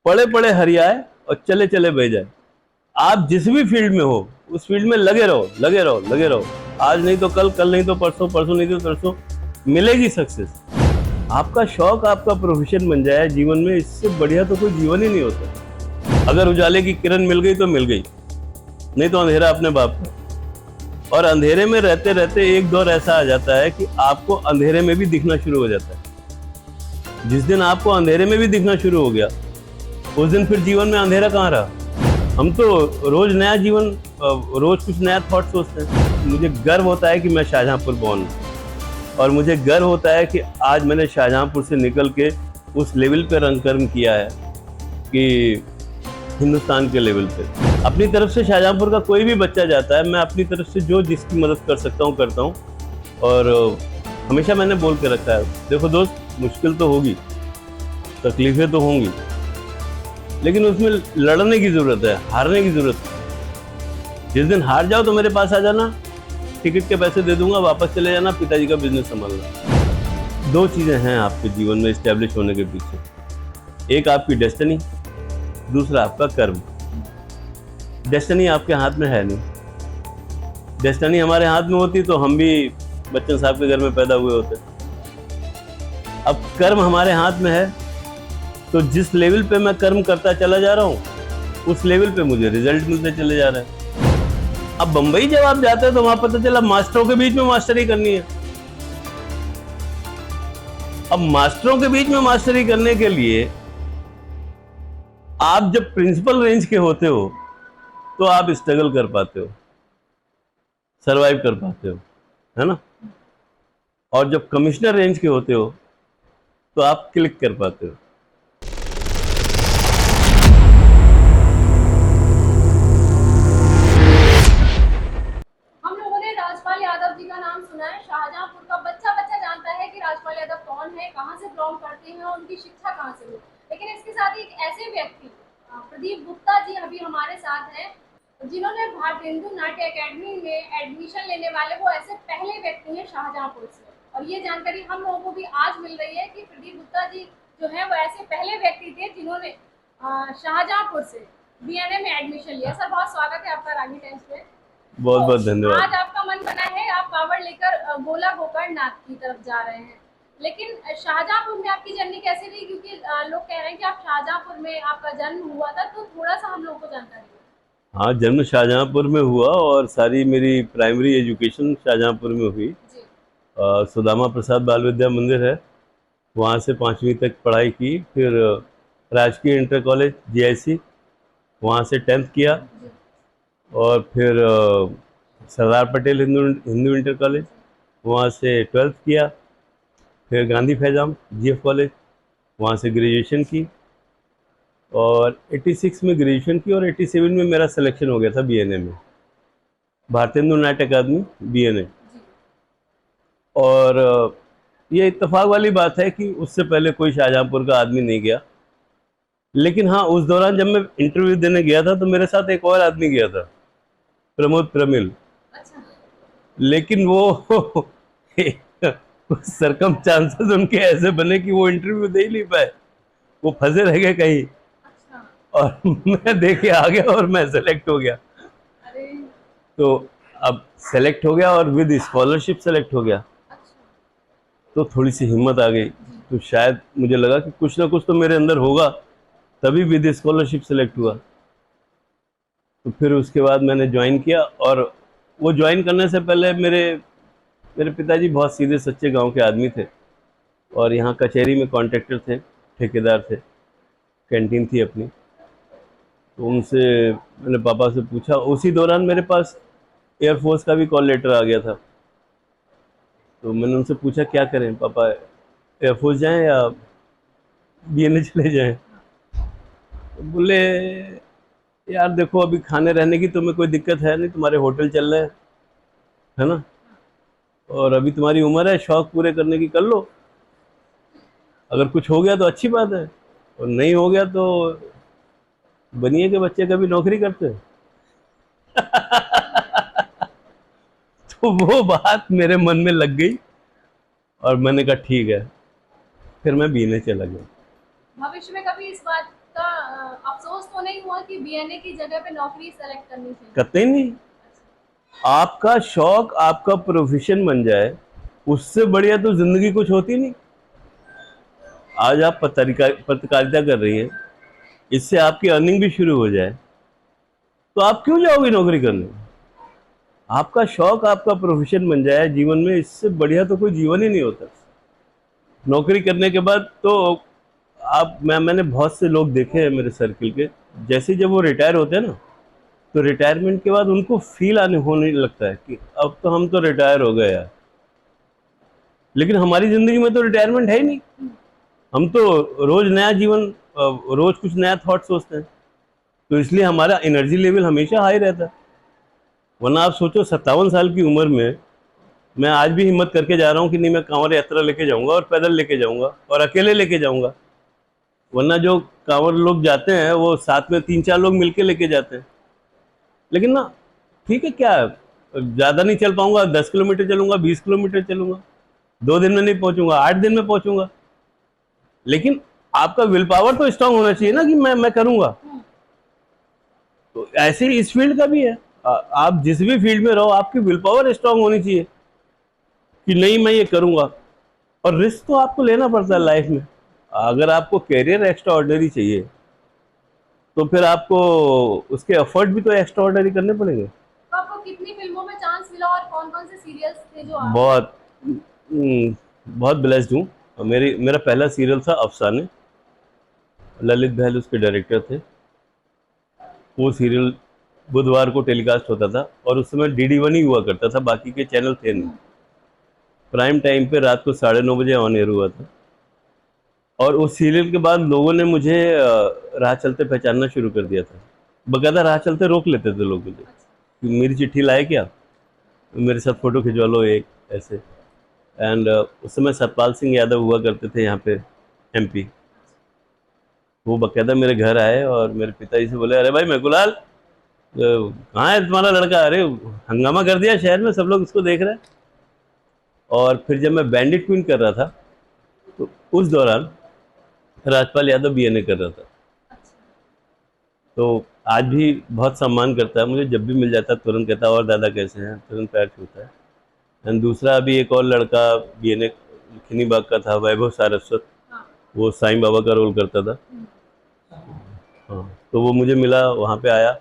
पड़े पड़े हरियाए और चले चले बह जाए। आप जिस भी फील्ड में हो उस फील्ड में लगे रहो, लगे रहो, लगे रहो। आज नहीं तो कल, कल नहीं तो परसों, परसों नहीं तो तरसों मिलेगी सक्सेस। आपका शौक आपका प्रोफेशन बन जाए जीवन में, इससे बढ़िया तो कोई जीवन ही नहीं होता। अगर उजाले की किरण मिल गई तो मिल गई, नहीं तो अंधेरा अपने बाप का। और अंधेरे में रहते रहते एक दौर ऐसा आ जाता है कि आपको अंधेरे में भी दिखना शुरू हो जाता है। जिस दिन आपको अंधेरे में भी दिखना शुरू हो गया उस दिन फिर जीवन में अंधेरा कहाँ रहा। हम तो रोज नया जीवन, रोज कुछ नया थॉट सोचते हैं। मुझे गर्व होता है कि मैं शाहजहांपुर बॉर्न हूँ और मुझे गर्व होता है कि आज मैंने शाहजहांपुर से निकल के उस लेवल पे रंगकर्म किया है कि हिंदुस्तान के लेवल पे। अपनी तरफ से शाहजहांपुर का कोई भी बच्चा जाता है, मैं अपनी तरफ से जो जिसकी मदद कर सकता हूँ करता हूँ। और हमेशा मैंने बोल के रखा है, देखो दोस्त, मुश्किल तो होगी, तकलीफें तो होंगी, लेकिन उसमें लड़ने की ज़रूरत है, हारने की ज़रूरत है। जिस दिन हार जाओ तो मेरे पास आ जाना, टिकट के पैसे दे दूंगा, वापस चले जाना, पिताजी का बिजनेस संभालना। दो चीज़ें हैं आपके जीवन में इस्टेब्लिश होने के पीछे, एक आपकी डेस्टिनी, दूसरा आपका कर्म। डेस्टिनी आपके हाथ में है नहीं। डेस्टिनी हमारे हाथ में होती तो हम भी बच्चन साहब के घर में पैदा हुए होते। अब कर्म हमारे हाथ में है, तो जिस लेवल पे मैं कर्म करता चला जा रहा हूँ उस लेवल पे मुझे रिजल्ट मिलते चले जा रहे हैं। अब बंबई जब आप जाते हैं तो वहां पता चला मास्टरों के बीच में मास्टरी करनी है। अब मास्टरों के बीच में मास्टरी करने के लिए आप जब प्रिंसिपल रेंज के होते हो तो आप स्ट्रगल कर पाते हो, सरवाइव कर पाते हो, है ना। और जब कमिश्नर रेंज के होते हो तो आप क्लिक कर पाते हो। हम लोगों ने राजपाल यादव जी का नाम सुना है। शाहजहांपुर का बच्चा बच्चा जानता है कि राजपाल यादव कौन है, कहां से बिलोंग करते हैं और उनकी शिक्षा कहां से हुई। लेकिन इसके साथ ही एक ऐसे व्यक्ति प्रदीप गुप्ता जी अभी हमारे साथ हैं, जिन्होंने भारतेंदु नाट्य अकेडमी में एडमिशन लेने वाले वो ऐसे पहले व्यक्ति हैं शाहजहांपुर से। और ये जानकारी हम लोगों को भी आज मिल रही है कि प्रदीप गुप्ता जी जो है वो ऐसे पहले व्यक्ति थे जिन्होंने शाहजहांपुर से बीएनए में एडमिशन लिया। सर, बहुत स्वागत है आपका रागी टाइम्स में। बहुत बहुत धन्यवाद। आज आपका मन बना है, आप कावड़ लेकर गोला गोकर्णनाथ की तरफ जा रहे हैं, लेकिन शाहजहांपुर में आपकी जर्नी कैसे रही? क्योंकि लोग कह रहे हैं कि आप शाहजहांपुर में आपका जन्म हुआ था, तो थोड़ा सा हम लोगों को जानकारी दो। हाँ, जन्म शाहजहांपुर में हुआ और सारी मेरी प्राइमरी एजुकेशन शाहजहांपुर में हुई। सुदामा प्रसाद बाल विद्या मंदिर है, वहाँ से 5वीं तक पढ़ाई की। फिर राजकीय इंटर कॉलेज JIC, वहाँ से 10th किया। और फिर सरदार पटेल हिंदू इंटर कॉलेज, वहाँ से 12th किया। फिर गांधी फैजाम GF कॉलेज, वहाँ से ग्रेजुएशन की और 86 में ग्रेजुएशन की। और 87 में मेरा सिलेक्शन हो गया था BNA में, भारतेंदु नाट्य अकादमी BNA। और ये इत्तेफाक वाली बात है कि उससे पहले कोई शाहजहांपुर का आदमी नहीं गया। लेकिन हाँ, उस दौरान जब मैं इंटरव्यू देने गया था तो मेरे साथ एक और आदमी गया था, प्रमोद प्रमिल। अच्छा। लेकिन वो सरकमस्टांसेस उनके ऐसे बने कि वो इंटरव्यू दे ही नहीं पाए, वो फंसे रह गए कहीं। अच्छा। और मैं देखे आ गया और मैं सेलेक्ट हो गया। अरे। तो अब सेलेक्ट हो गया और विद स्कॉलरशिप सेलेक्ट हो गया। अच्छा। तो थोड़ी सी हिम्मत आ गई, तो शायद मुझे लगा कि कुछ ना कुछ तो मेरे अंदर होगा, तभी विद स्कॉलरशिप सेलेक्ट हुआ। तो फिर उसके बाद मैंने ज्वाइन किया। और वो ज्वाइन करने से पहले मेरे पिताजी बहुत सीधे सच्चे गांव के आदमी थे और यहाँ कचहरी में कॉन्ट्रैक्टर थे, ठेकेदार थे, कैंटीन थी अपनी। तो उनसे मैंने पापा से पूछा, उसी दौरान मेरे पास एयरफोर्स का भी कॉल लेटर आ गया था। तो मैंने उनसे पूछा क्या करें पापा, एयरफोर्स जाएं या BNA चले जाएं? तो बोले यार देखो, अभी खाने रहने की तुम्हें कोई दिक्कत है नहीं, तुम्हारे होटल चल रहे हैं, है ना, और अभी तुम्हारी उम्र है, शौक पूरे करने की कर लो। अगर कुछ हो गया तो अच्छी बात है, और नहीं हो गया तो बनिए के बच्चे कभी नौकरी करते हैं। तो वो बात मेरे मन में लग गई और मैंने कहा ठीक है, फिर मैं BNA चला गया। भविष्य में कभी इस बात का अफसोस तो नहीं हुआ कि बीएनए की जगह पे नौकरी सेलेक्ट करनी चाहिए? कतई नहीं। आपका शौक आपका प्रोफेशन बन जाए, उससे बढ़िया तो जिंदगी कुछ होती नहीं। आज आप पत्रकारिता कर रही हैं, इससे आपकी अर्निंग भी शुरू हो जाए, तो आप क्यों जाओगे नौकरी करने? आपका शौक आपका प्रोफेशन बन जाए जीवन में, इससे बढ़िया तो कोई जीवन ही नहीं होता। नौकरी करने के बाद तो मैंने बहुत से लोग देखे हैं मेरे सर्किल के, जैसे जब वो रिटायर होते हैं ना, तो रिटायरमेंट के बाद उनको फील होने लगता है कि अब तो हम तो रिटायर हो गए यार। लेकिन हमारी जिंदगी में तो रिटायरमेंट है ही नहीं। हम तो रोज नया जीवन, रोज कुछ नया थॉट सोचते हैं, तो इसलिए हमारा एनर्जी लेवल हमेशा हाई रहता है। वरना आप सोचो 57 साल की उम्र में मैं आज भी हिम्मत करके जा रहा हूँ कि नहीं, मैं कांवड़ यात्रा लेके जाऊंगा और पैदल लेके जाऊंगा और अकेले लेके जाऊंगा। वरना जो कांवड़ लोग जाते हैं वो साथ में 3-4 लोग मिलके लेके जाते हैं। लेकिन ना, ठीक है, क्या ज़्यादा नहीं चल पाऊंगा, 10 किलोमीटर चलूंगा, 20 किलोमीटर चलूंगा, 2 दिन में नहीं पहुंचूंगा, 8 दिन में पहुंचूंगा। लेकिन आपका विल पावर तो स्ट्रांग होना चाहिए ना कि मैं करूंगा। तो ऐसे ही इस फील्ड का भी है। आप जिस भी फील्ड में रहो, आपकी विल पावर स्ट्रांग होनी चाहिए कि नहीं, मैं ये करूंगा। और रिस्क तो आपको लेना पड़ता है लाइफ में। अगर आपको कैरियर एक्स्ट्रा ऑर्डिनरी चाहिए, तो फिर आपको उसके एफर्ट भी तो एक्स्ट्रा ऑर्डिनरी करने पड़ेंगे। तो आपको कितनी फिल्मों में चांस मिला और कौन कौन से सीरियल्स थे जो आप? बहुत ब्लेस्ड हूँ। मेरा पहला सीरियल था अफसाने, ललित बहल उसके डायरेक्टर थे। वो सीरियल बुधवार को टेलीकास्ट होता था और उस समय DD1 ही हुआ करता था, बाकी के चैनल थे नहीं। प्राइम टाइम पे रात को 9:30 बजे ऑन एयर हुआ था। और उस सीरियल के बाद लोगों ने मुझे राह चलते पहचानना शुरू कर दिया था। बकायदा राह चलते रोक लेते थे लोग मुझे कि मेरी चिट्ठी लाए क्या, मेरे साथ फोटो खिंचवा लो एक, ऐसे। एंड उस समय सतपाल सिंह यादव हुआ करते थे यहाँ पे, MP। वो बकायदा मेरे घर आए और मेरे पिताजी से बोले, अरे भाई मैकुलाल, कहाँ है तुम्हारा लड़का? अरे हंगामा कर दिया शहर में, सब लोग इसको देख रहे हैं। और फिर जब मैं बैंडिट क्वीन कर रहा था, तो उस दौरान राजपाल यादव BNA कर रहा था। तो आज भी बहुत सम्मान करता है मुझे, जब भी मिल जाता है तुरंत कहता है और दादा कैसे हैं, तुरंत पैर छूता है। एंड दूसरा अभी एक और लड़का BNA खिनी बाग का था, वैभव सारस्वत, वो साईं बाबा का रोल करता था। हाँ, तो वो मुझे मिला, वहाँ पे आया।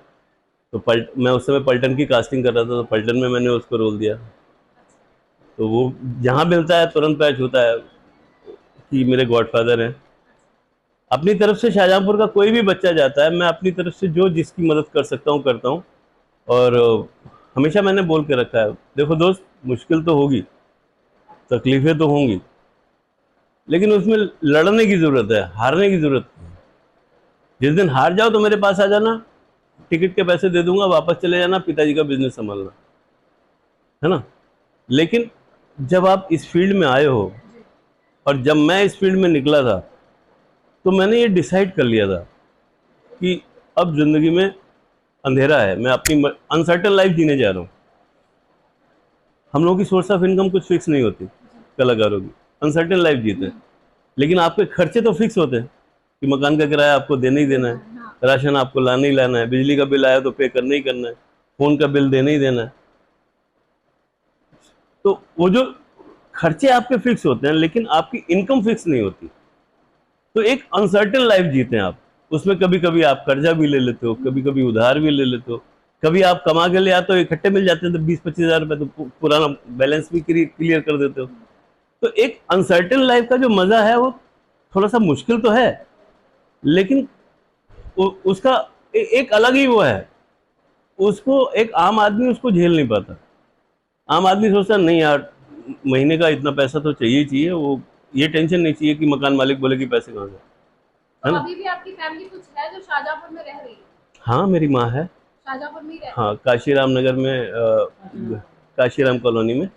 तो मैं उस समय पलटन की कास्टिंग कर रहा था, तो पलटन में मैंने उसको रोल दिया। तो वो जहाँ मिलता है तुरंत पैर छूता है कि मेरे गॉडफादर हैं। अपनी तरफ से शाहजहाँपुर का कोई भी बच्चा जाता है, मैं अपनी तरफ से जो जिसकी मदद कर सकता हूँ करता हूँ। और हमेशा मैंने बोल के रखा है, देखो दोस्त, मुश्किल तो होगी, तकलीफें तो होंगी, लेकिन उसमें लड़ने की ज़रूरत है, हारने की ज़रूरत नहीं। जिस दिन हार जाओ तो मेरे पास आ जाना, टिकट के पैसे दे दूंगा, वापस चले जाना, पिताजी का बिजनेस संभालना, है ना। लेकिन जब आप इस फील्ड में आए हो, और जब मैं इस फील्ड में निकला था, तो मैंने ये डिसाइड कर लिया था कि अब जिंदगी में अंधेरा है, मैं अपनी अनसर्टेन लाइफ जीने जा रहा हूँ। हम लोगों की सोर्स ऑफ इनकम कुछ फिक्स नहीं होती, कलाकारों की अनसर्टेन लाइफ जीते हैं। लेकिन आपके खर्चे तो फिक्स होते हैं कि मकान का किराया आपको देना ही देना है, राशन आपको लाना ही लाना है, बिजली का बिल आया तो पे करना ही करना है, फोन का बिल देना ही देना है। तो वो जो खर्चे आपके फिक्स होते हैं, लेकिन आपकी इनकम फिक्स नहीं होती। तो एक अनसर्टेन लाइफ जीते हैं आप। उसमें कभी कभी आप कर्जा भी ले लेते हो, कभी कभी उधार भी ले लेते हो, कभी आप कमा के ले आते हो, इकट्ठे मिल जाते हैं तो 20-25 हज़ार रुपये, तो पुराना बैलेंस भी क्लियर कर देते हो। तो एक अनसर्टेन लाइफ का जो मजा है वो थोड़ा सा मुश्किल तो है, लेकिन उसका एक अलग ही वो है। उसको एक आम आदमी उसको झेल नहीं पाता। आम आदमी सोचता नहीं यार, महीने का इतना पैसा तो चाहिए चाहिए, वो ये टेंशन नहीं चाहिए कि मकान मालिक बोले कि पैसे कहाँ से, है ना। अभी भी आपकी फैमिली कुछ है जो शाहजहाँपुर में रह रही है? हाँ, मेरी माँ है। शाहजहाँपुर में ही रहती हाँ, काशीराम नगर में, काशीराम कॉलोनी में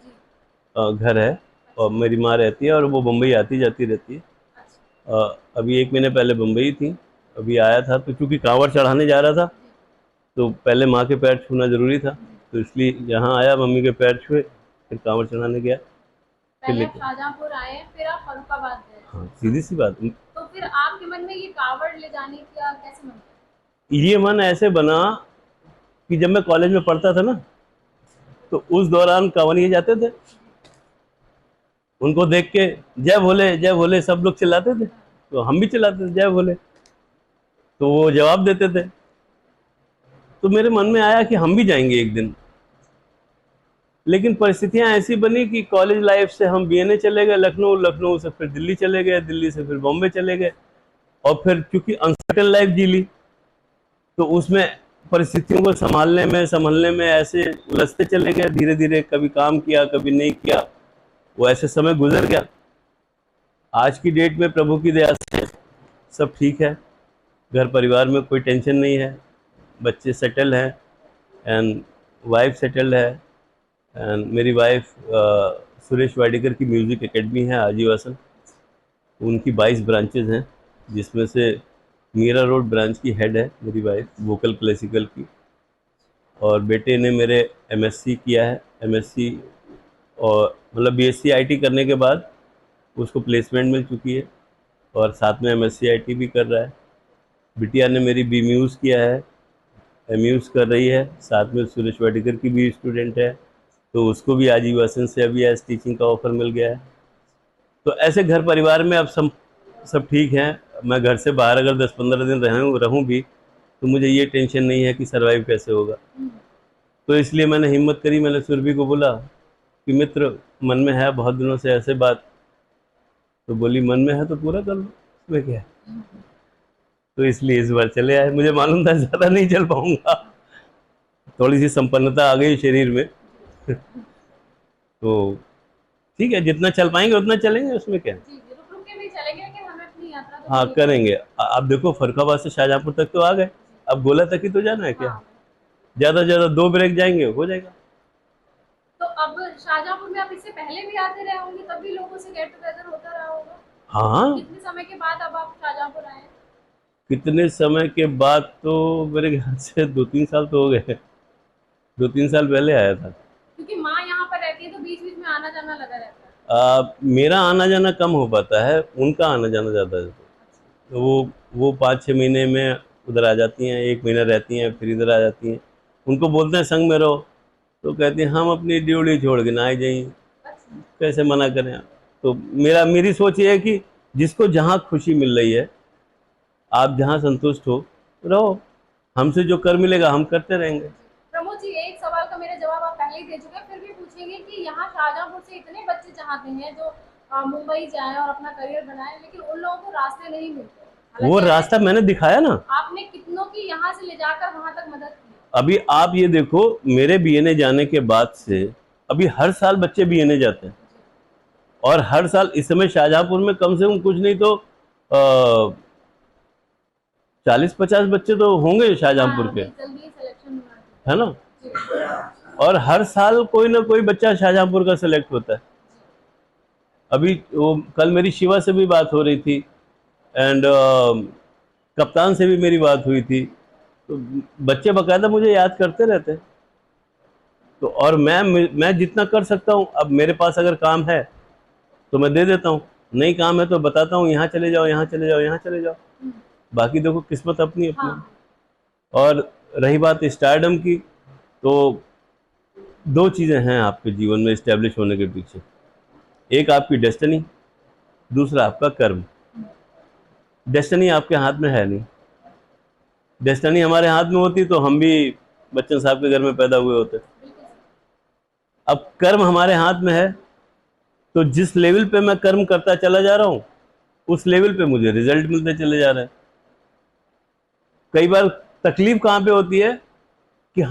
घर है, और मेरी माँ रहती है, और वो बम्बई आती जाती रहती है। अभी 1 महीने पहले बम्बई थी, अभी आया था। तो चूंकि कांवड़ चढ़ाने जा रहा था, तो पहले माँ के पैर छूना जरूरी था, तो इसलिए यहाँ आया, मम्मी के पैर छुए, फिर कांवड़ चढ़ाने गया। पहले आप शाहजहाँपुर आए, फिर आप फर्रुखाबाद गए। हाँ, सीधी सी बात। तो फिर आपके मन में ये कावड़ ले जाने का कैसे मन? ये मन ऐसे बना कि जब मैं कॉलेज में पढ़ता था ना, तो उस दौरान कंवरिये जाते थे, उनको देख के जय भोले सब लोग चिल्लाते थे, तो हम भी चिल्लाते थे जय भोले, तो वो जवाब देते थे। तो मेरे मन में आया कि हम भी जाएंगे एक दिन, लेकिन परिस्थितियां ऐसी बनी कि कॉलेज लाइफ से हम बीएनए चले गए लखनऊ, लखनऊ से फिर दिल्ली चले गए, दिल्ली से फिर बॉम्बे चले गए, और फिर क्योंकि अनसर्टेन लाइफ जी ली, तो उसमें परिस्थितियों को संभालने में ऐसे उलझते चले गए धीरे धीरे, कभी काम किया कभी नहीं किया, वो ऐसे समय गुजर गया। आज की डेट में प्रभु की दया से सब ठीक है, घर परिवार में कोई टेंशन नहीं है, बच्चे सेटल हैं एंड वाइफ सेटल्ड है। एंड मेरी वाइफ सुरेश वाडेकर की म्यूज़िक एकेडमी है आजीवासन, उनकी 22 ब्रांचेज हैं, जिसमें से मीरा रोड ब्रांच की हेड है मेरी वाइफ, वोकल क्लासिकल की। और बेटे ने मेरे एमएससी किया है, एमएससी और मतलब बीएससी आईटी करने के बाद उसको प्लेसमेंट मिल चुकी है, और साथ में एमएससी आईटी भी कर रहा है। बिटिया ने मेरी बीम्यूज़ किया है, एमयूज़ कर रही है, साथ में सुरेश वाडेकर की भी स्टूडेंट है, तो उसको भी आजीवासन से अभी एज टीचिंग का ऑफ़र मिल गया है। तो ऐसे घर परिवार में अब सब ठीक हैं। मैं घर से बाहर अगर 10-15 दिन रहूं भी, तो मुझे ये टेंशन नहीं है कि सरवाइव कैसे होगा। तो इसलिए मैंने हिम्मत करी, मैंने सुरभि को बोला कि मित्र मन में है बहुत दिनों से ऐसे बात, तो बोली मन में है तो पूरा कर लो, इसमें क्या है। तो इसलिए इस बार चले आए, मुझे मालूम था ज़्यादा नहीं चल पाऊंगा, थोड़ी सी संपन्नता आ गई शरीर में तो ठीक है, जितना चल पाएंगे उतना चलेंगे, उसमें क्या है। जी जी, रुक रुक के भी चलेंगे, लेकिन हमें अपनी यात्रा तो हाँ पूरी करेंगे। आप देखो फर्रुखाबाद से शाहजहांपुर तक तो आ गए, अब गोला तक ही तो जाना है क्या, हाँ। ज़्यादा से ज़्यादा 2 ब्रेक जाएंगे हो जाएगा। तो अब शाहजहांपुर में आप इससे पहले भी आते रहे होंगे, तब भी लोगों से गेट टुगेदर होता रहा होगा। हाँ, कितने समय के बाद अब आप शाहजहांपुर आए हैं? कितने समय के बाद, तो मेरे ख्याल से 2-3 साल तो हो गए, 2-3 साल पहले आया था। क्योंकि माँ यहाँ पर रहती है, तो बीच बीच में आना जाना लगा रहता है। मेरा आना जाना कम हो पाता है, उनका आना जाना ज़्यादा है। तो वो 5-6 महीने में उधर आ जाती हैं, 1 महीना रहती हैं फिर इधर आ जाती हैं। उनको बोलते हैं संग में रहो, तो कहती हैं हम अपनी ड्यूटी छोड़ के ना आ जाइए, अच्छा। कैसे मना करें आप। तो मेरी सोच ये है कि जिसको जहाँ खुशी मिल रही है, आप जहाँ संतुष्ट हो रहो, हमसे जो कर मिलेगा हम करते रहेंगे। प्रमोद जी, एक सवाल का मेरा जवाब आप पहले ही दे चुके हैं, फिर भी पूछेंगे कि यहाँ शाहजहांपुर से इतने बच्चे चाहते हैं जो मुंबई जाएं और अपना करियर बनाएं, लेकिन उन लोगों को रास्ते नहीं मिलते। वो रास्ता मैंने दिखाया ना, आपने कितनों की यहाँ से ले जाकर वहां तक मदद की। अभी आप ये देखो, मेरे बीएनए जाने के बाद से अभी हर साल बच्चे बीएनए जाते हैं, और हर साल इस समय शाहजहांपुर में कम से कम कुछ नहीं तो 40-50 बच्चे तो होंगे शाहजहांपुर के, जल्दी सिलेक्शन है ना। और हर साल कोई ना कोई बच्चा शाहजहांपुर का सिलेक्ट होता है। अभी वो कल मेरी शिवा से भी बात हो रही थी, एंड कप्तान से भी मेरी बात हुई थी, तो बच्चे बकायदा मुझे याद करते रहते हैं। तो और मैं जितना कर सकता हूँ, अब मेरे पास अगर काम है तो मैं दे देता हूँ, नहीं काम है तो बताता हूँ यहाँ चले जाओ, यहाँ चले जाओ, यहाँ चले जाओ। बाकी देखो किस्मत अपनी अपनी। हाँ। और रही बात स्टारडम की, तो 2 चीज़ें हैं आपके जीवन में इस्टेब्लिश होने के पीछे, एक आपकी डेस्टिनी, दूसरा आपका कर्म। डेस्टिनी आपके हाथ में है नहीं, डेस्टिनी हमारे हाथ में होती तो हम भी बच्चन साहब के घर में पैदा हुए होते। अब कर्म हमारे हाथ में है, तो जिस लेवल पे मैं कर्म करता चला जा रहा हूँ, उस लेवल पे मुझे रिजल्ट मिलते चले जा रहे हैं। कई बार तकलीफ कहाँ पे होती है कि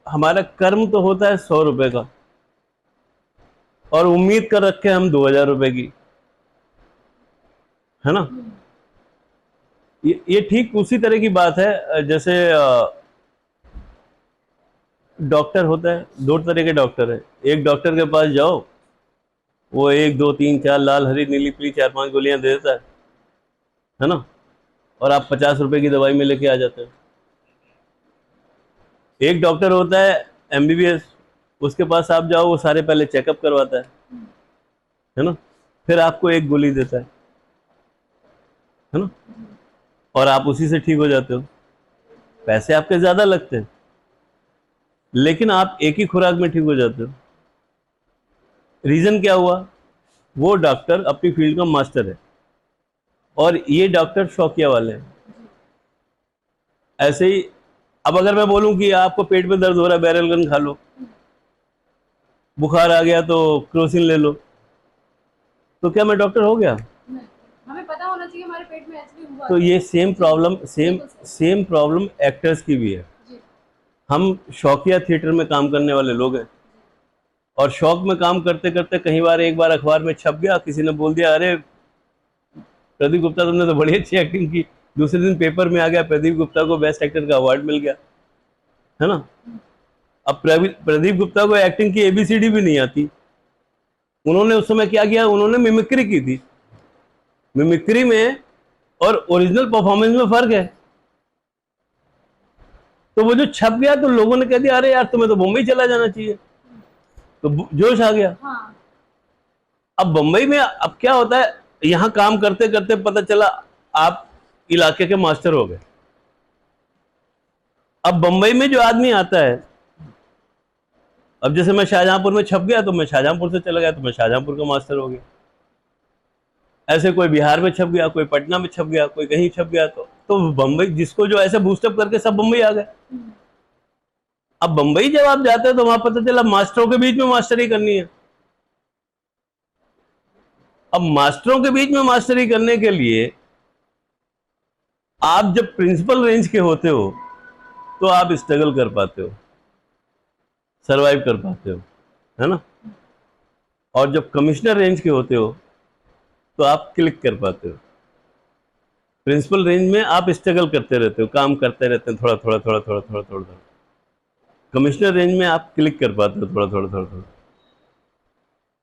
हमारा कर्म तो होता है 100 रुपए का, और उम्मीद कर रखे हम 2000 रुपए की, है ना। ये ठीक उसी तरह की बात है जैसे डॉक्टर होता है, 2 तरह के डॉक्टर है। एक डॉक्टर के पास जाओ, वो 1 2 3 4 लाल हरी नीली पीली 4-5 गोलियां दे देता है ना, और आप 50 रुपए की दवाई में लेके आ जाते हैं। एक डॉक्टर होता है एमबीबीएस, उसके पास आप जाओ, वो सारे पहले चेकअप करवाता है ना, फिर आपको एक गोली देता है ना। और आप उसी से ठीक हो जाते हो। पैसे आपके ज्यादा लगते हैं, लेकिन आप एक ही खुराक में ठीक हो जाते हो। रीजन क्या हुआ? वो डॉक्टर अपनी फील्ड का मास्टर है और ये डॉक्टर शौकिया वाले हैं। ऐसे ही अब अगर मैं बोलूं कि आपको पेट में दर्द हो रहा है, बैरलगन खा लो, बुखार आ गया तो क्रोसिन ले लो, तो क्या मैं डॉक्टर हो गया? नहीं, हमें पता होना चाहिए हमारे पेट में एक्चुअली हुआ तो क्या ये है। सेम प्रॉब्लम बिल्कुल सही। सेम प्रॉब्लम एक्टर्स की भी है। जी। हम शौकिया थिएटर में काम करने वाले लोग हैं और शौक में काम करते करते कई बार, एक बार अखबार में छप गया, किसी ने बोल दिया अरे प्रदीप गुप्ता तुमने तो बड़ी अच्छी एक्टिंग की, दूसरे दिन पेपर में आ गया प्रदीप गुप्ता को बेस्ट एक्टर का अवार्ड मिल गया, है ना। अब प्रदीप गुप्ता को एक्टिंग की एबीसीडी भी नहीं आती। उन्होंने उस समय क्या किया? उन्होंने मिमिक्री की थी। मिमिक्री में और ओरिजिनल परफॉर्मेंस में फर्क है। तो वो जो छप गया तो लोगों ने कह दिया अरे यार तुम्हें तो मुंबई चला जाना चाहिए, तो जोश आ गया। हाँ। अब बम्बई में अब क्या होता है, यहां काम करते करते पता चला आप इलाके के मास्टर हो गए। अब बम्बई में जो आदमी आता है, अब जैसे मैं शाहजहांपुर में छप गया तो मैं शाहजहांपुर से चला गया तो मैं शाहजहांपुर का मास्टर हो गया। ऐसे कोई बिहार में छप गया, कोई पटना में छप गया, कोई कहीं छप गया, तो बम्बई जिसको जो ऐसे बूस्टअप करके सब बम्बई आ गए। अब बम्बई जब आप जाते हैं तो वहां पता चला मास्टरों के बीच में मास्टरी करनी है। अब मास्टरों के बीच में मास्टरी करने के लिए आप जब प्रिंसिपल रेंज के होते हो तो आप स्ट्रगल कर पाते हो, सरवाइव कर पाते हो, है ना। और जब कमिश्नर रेंज के होते हो तो आप क्लिक कर पाते हो। प्रिंसिपल रेंज में आप स्ट्रगल करते रहते हो, काम करते रहते हैं, थोड़ा थोड़ा थोड़ा थोड़ा थोड़ा थोड़ा थोड़ा। कमिश्नर रेंज में आप क्लिक कर पाते हो थोड़ा थोड़ा थोड़ा थोड़ा।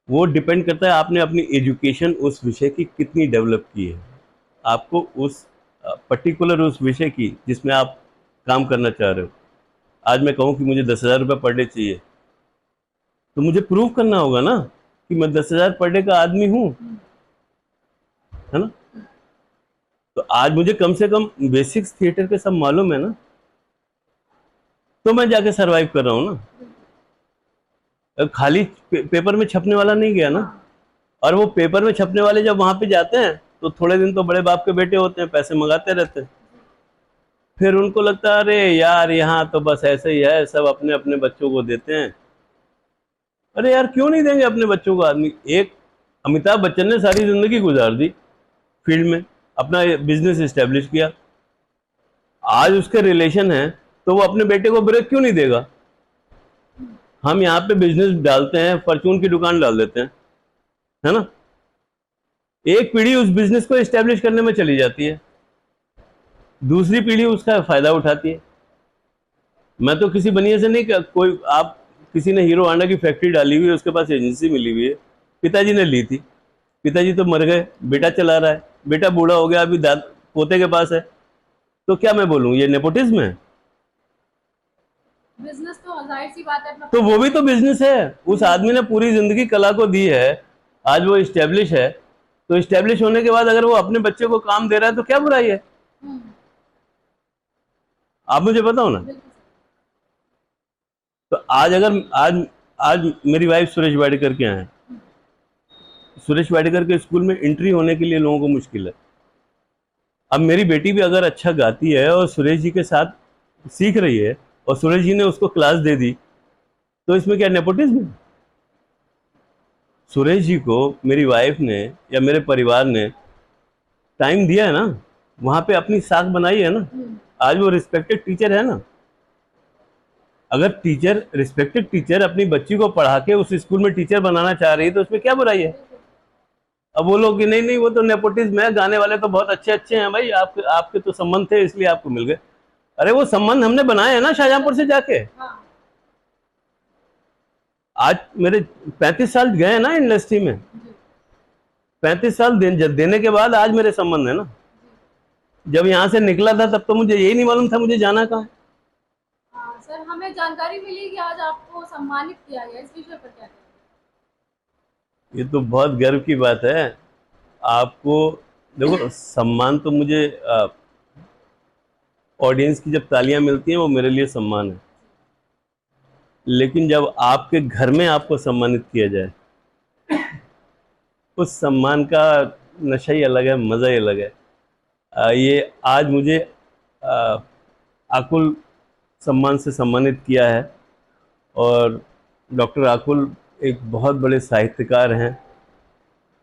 वो डिपेंड करता है आपने अपनी एजुकेशन उस विषय की कितनी डेवलप की है। आपको उस पर्टिकुलर उस विषय की जिसमें आप काम करना चाह रहे हो, आज मैं कहूँ कि मुझे 10,000 रुपये पर डे चाहिए, तो मुझे प्रूव करना होगा ना कि मैं 10,000 पर डे का आदमी हूँ, है ना। तो आज मुझे कम से कम बेसिक्स थिएटर के सब मालूम है ना, तो मैं जाके सरवाइव कर रहा हूँ ना। खाली पेपर में छपने वाला नहीं गया ना। और वो पेपर में छपने वाले जब वहां पे जाते हैं तो थोड़े दिन तो बड़े बाप के बेटे होते हैं, पैसे मंगाते रहते हैं। फिर उनको लगता है अरे यार यहाँ तो बस ऐसे ही है, सब अपने अपने बच्चों को देते हैं। अरे यार क्यों नहीं देंगे अपने बच्चों को? आदमी एक अमिताभ बच्चन ने सारी जिंदगी गुजार दी फील्ड में, अपना बिजनेस एस्टेब्लिश किया, आज उसके रिलेशन है, तो वो अपने बेटे को ब्रेक क्यों नहीं देगा? हम यहाँ पे बिजनेस डालते हैं, परचून की दुकान डाल देते हैं, है ना। एक पीढ़ी उस बिजनेस को एस्टेब्लिश करने में चली जाती है, दूसरी पीढ़ी उसका फायदा उठाती है। मैं तो किसी बनिए से नहीं, कोई आप किसी ने हीरो होंडा की फैक्ट्री डाली हुई है, उसके पास एजेंसी मिली हुई है, पिताजी ने ली थी, पिताजी तो मर गए, बेटा चला रहा है, बेटा बूढ़ा हो गया, अभी पोते के पास है, तो क्या मैं बोलूं ये नेपोटिज्म है? बिजनेस तो जाहिर सी बात है अपना। तो वो भी तो बिजनेस है। उस आदमी ने पूरी जिंदगी कला को दी है, आज वो इस्टेब्लिश है, तो इस्टेब्लिश होने के बाद अगर वो अपने बच्चे को काम दे रहा है तो क्या बुराई है? आप मुझे बताओ ना। बिल्कुल। तो आज आज मेरी वाइफ सुरेश वाडेकर के यहाँ है। सुरेश वाडेकर के स्कूल में एंट्री होने के लिए लोगों को मुश्किल है। अब मेरी बेटी भी अगर अच्छा गाती है और सुरेश जी के साथ सीख रही है और सुरेश जी ने उसको क्लास दे दी, तो इसमें क्या नेपोटिज्म है? सुरेश जी को मेरी वाइफ ने या मेरे परिवार ने टाइम दिया है ना, वहां पे अपनी साख बनाई है ना, आज वो रिस्पेक्टेड टीचर है ना। अगर टीचर, रिस्पेक्टेड टीचर अपनी बच्ची को पढ़ा के उस स्कूल में टीचर बनाना चाह रही है तो उसमें क्या बुराई है? अब वो लोग कि नहीं नहीं वो तो नेपोटिज्म है, गाने वाले तो बहुत अच्छे अच्छे हैं भाई, आपके तो संबंध थे इसलिए आपको मिल गए। अरे वो संबंध हमने बनाए हैं ना शाहजहांपुर से जाके। आज मेरे 35 साल गए ना इंडस्ट्री में, 35 साल देने के बाद आज मेरे संबंध है ना। जब यहाँ से निकला था तब तो मुझे यही नहीं मालूम था मुझे जाना कहाँ है। सर हमें जानकारी मिली कि आज आपको सम्मानित किया गया, इस विषय पर क्या कहेंगे? ये तो बहुत गर्व की बात है। आपको देखो, सम्मान तो मुझे ऑडियंस की जब तालियां मिलती हैं वो मेरे लिए सम्मान है। लेकिन जब आपके घर में आपको सम्मानित किया जाए, उस सम्मान का नशा ही अलग है, मज़ा ही अलग है। ये आज मुझे आ, आकुल सम्मान से सम्मानित किया है। और डॉक्टर आकुल एक बहुत बड़े साहित्यकार हैं।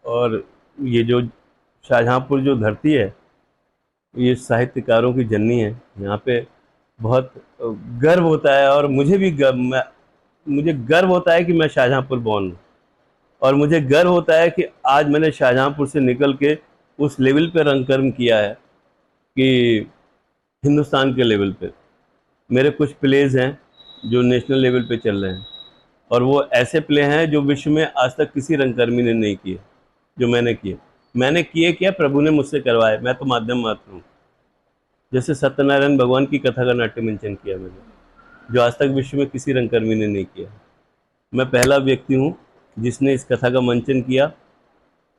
और ये जो शाहजहाँपुर जो धरती है, ये साहित्यकारों की जननी है। यहाँ पे बहुत गर्व होता है, और मुझे भी मुझे गर्व होता है कि मैं शाहजहाँपुर बॉर्न हूँ। और मुझे गर्व होता है कि आज मैंने शाहजहाँपुर से निकल के उस लेवल पे रंगकर्म किया है कि हिंदुस्तान के लेवल पे मेरे कुछ प्लेज हैं जो नेशनल लेवल पे चल रहे हैं। और वो ऐसे प्ले हैं जो विश्व में आज तक किसी रंगकर्मी ने नहीं किए, जो मैंने किए। मैंने किए क्या, प्रभु ने मुझसे करवाए, मैं तो माध्यम मात्र हूँ। जैसे सत्यनारायण भगवान की कथा का नाट्य मंचन किया मैंने, जो आज तक विश्व में किसी रंगकर्मी ने नहीं किया। मैं पहला व्यक्ति हूँ जिसने इस कथा का मंचन किया,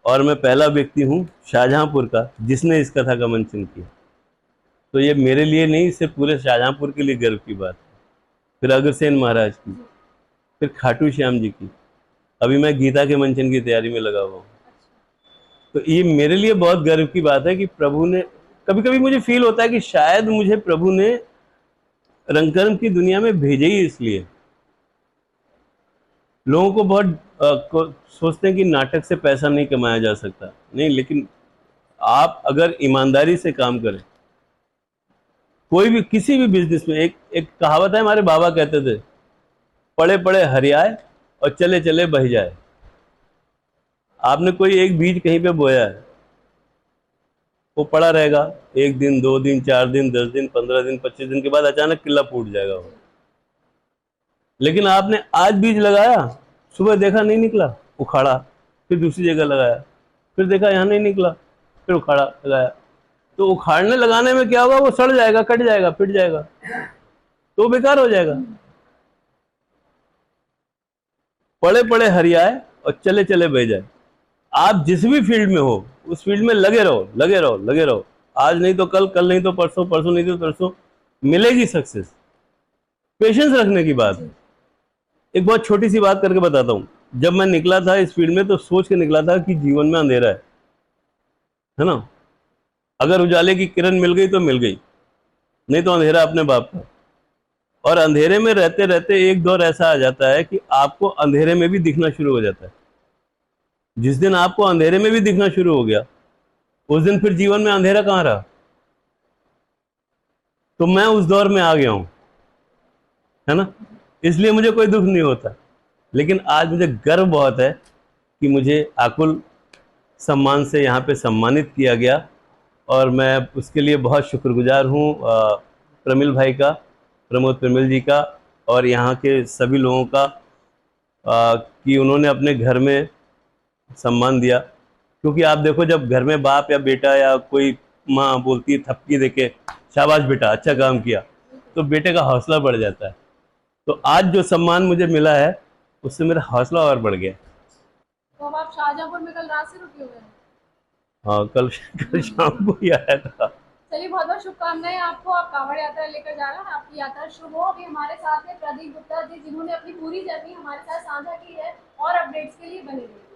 और मैं पहला व्यक्ति हूँ शाहजहाँपुर का जिसने इस कथा का मंचन किया। तो ये मेरे लिए नहीं, इससे पूरे शाहजहाँपुर के लिए गर्व की बात है। फिर अग्रसेन महाराज की, फिर खाटू श्याम जी की, अभी मैं गीता के मंचन की तैयारी में लगा हुआ हूँ। तो ये मेरे लिए बहुत गर्व की बात है कि प्रभु ने, कभी कभी मुझे फील होता है कि शायद मुझे प्रभु ने रंगकर्म की दुनिया में भेजे ही इसलिए। लोगों को बहुत सोचते हैं कि नाटक से पैसा नहीं कमाया जा सकता, नहीं, लेकिन आप अगर ईमानदारी से काम करें, कोई भी किसी भी बिजनेस में, एक एक कहावत है, हमारे बाबा कहते थे, पड़े पड़े हरियाए और चले चले बह जाए। आपने कोई एक बीज कहीं पे बोया है, वो पड़ा रहेगा 1 दिन 2 दिन 4 दिन 10 दिन 15 दिन 25 दिन के बाद अचानक किला फूट जाएगा वो। लेकिन आपने आज बीज लगाया, सुबह देखा नहीं निकला, उखाड़ा, फिर दूसरी जगह लगाया, फिर देखा यहाँ नहीं निकला, फिर उखाड़ा लगाया। तो उखाड़ने लगाने में क्या होगा, वो सड़ जाएगा, कट जाएगा, फिट जाएगा, तो बेकार हो जाएगा। पड़े पड़े हरियाए और चले चले बह जाए। आप जिस भी फील्ड में हो, उस फील्ड में लगे रहो, लगे रहो, लगे रहो। आज नहीं तो कल, कल नहीं तो परसों, परसों नहीं तो तरसों मिलेगी सक्सेस। पेशेंस रखने की बात है। एक बहुत छोटी सी बात करके बताता हूँ। जब मैं निकला था इस फील्ड में तो सोच के निकला था कि जीवन में अंधेरा है ना। अगर उजाले की किरण मिल गई तो मिल गई, नहीं तो अंधेरा अपने बाप का। और अंधेरे में रहते रहते एक दौर ऐसा आ जाता है कि आपको अंधेरे में भी दिखना शुरू हो जाता है। जिस दिन आपको अंधेरे में भी दिखना शुरू हो गया, उस दिन फिर जीवन में अंधेरा कहाँ रहा। तो मैं उस दौर में आ गया हूं, है ना, इसलिए मुझे कोई दुख नहीं होता। लेकिन आज मुझे गर्व बहुत है कि मुझे आकुल सम्मान से यहाँ पे सम्मानित किया गया, और मैं उसके लिए बहुत शुक्रगुजार हूँ प्रमिल भाई का, प्रमोद प्रमिल जी का, और यहाँ के सभी लोगों का, कि उन्होंने अपने घर में सम्मान दिया। क्योंकि आप देखो, जब घर में बाप या बेटा या कोई माँ बोलती है थपकी देके, शाबाश बेटा अच्छा काम किया, तो बेटे का हौसला बढ़ जाता है। तो आज जो सम्मान मुझे मिला है, उससे मेरा हौसला और बढ़ गया। तो अब आप शाहजहाँपुर में कल रात से रुके हुए हैं? हाँ, कल शाम को ही आया था। चलिए, बहुत बहुत शुभकामनाएं आपको। आप कांवड़ यात्रा लेकर जा रहे हैं, आपकी यात्रा शुभ हो। अभी हमारे साथ है प्रदीप गुप्ता जी, जिन्होंने अपनी पूरी जर्नी हमारे साथ साझा की है, और अपडेट्स के लिए बने रहिए।